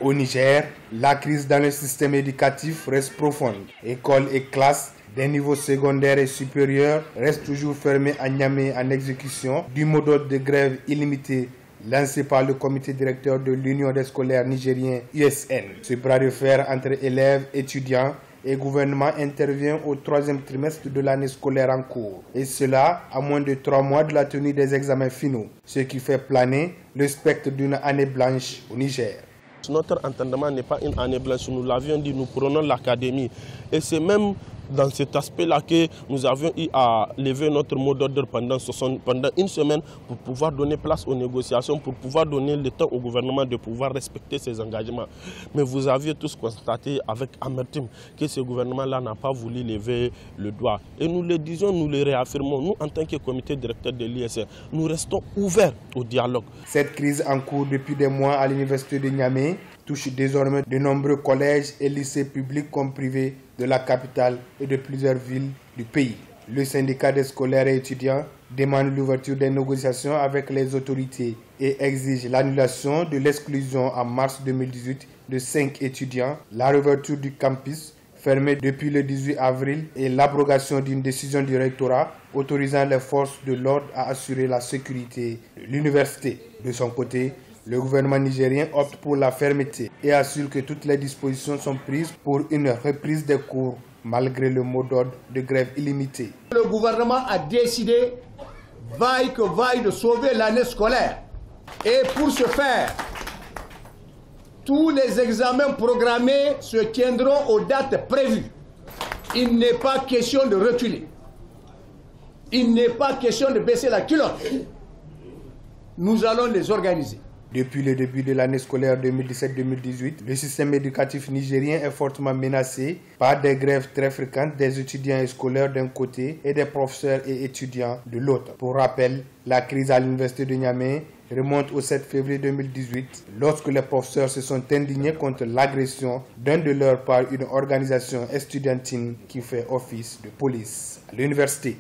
Au Niger, la crise dans le système éducatif reste profonde. Écoles et classes des niveaux secondaires et supérieurs restent toujours fermés à Niamey en exécution du mot d'ordre de grève illimité lancé par le comité directeur de l'Union des scolaires nigériens USN. Ce bras de fer entre élèves, étudiants et gouvernement intervient au 3e trimestre de l'année scolaire en cours. Et cela à moins de 3 mois de la tenue des examens finaux, ce qui fait planer le spectre d'une année blanche au Niger. Notre entendement n'est pas une année blanche, nous l'avions dit, nous prenons l'académie. Et c'est même dans cet aspect-là que nous avions eu à lever notre mot d'ordre pendant une semaine pour pouvoir donner place aux négociations, pour pouvoir donner le temps au gouvernement de pouvoir respecter ses engagements. Mais vous aviez tous constaté avec amertume que ce gouvernement-là n'a pas voulu lever le doigt. Et nous le disons, nous le réaffirmons, nous en tant que comité directeur de l'ISN, nous restons ouverts au dialogue. Cette crise en cours depuis des mois à l'université de Niamey touche désormais de nombreux collèges et lycées publics comme privés de la capitale et de plusieurs villes du pays. Le syndicat des scolaires et étudiants demande l'ouverture des négociations avec les autorités et exige l'annulation de l'exclusion en mars 2018 de 5 étudiants, la réouverture du campus fermé depuis le 18 avril et l'abrogation d'une décision du rectorat autorisant les forces de l'ordre à assurer la sécurité de l'université. De son côté, le gouvernement nigérien opte pour la fermeté et assure que toutes les dispositions sont prises pour une reprise des cours malgré le mot d'ordre de grève illimitée. Le gouvernement a décidé, vaille que vaille, de sauver l'année scolaire. Et pour ce faire, tous les examens programmés se tiendront aux dates prévues. Il n'est pas question de reculer. Il n'est pas question de baisser la culotte. Nous allons les organiser. Depuis le début de l'année scolaire 2017-2018, le système éducatif nigérien est fortement menacé par des grèves très fréquentes des étudiants et scolaires d'un côté et des professeurs et étudiants de l'autre. Pour rappel, la crise à l'université de Niamey remonte au 7 février 2018, lorsque les professeurs se sont indignés contre l'agression d'un de leurs par une organisation estudiantine qui fait office de police à l'université.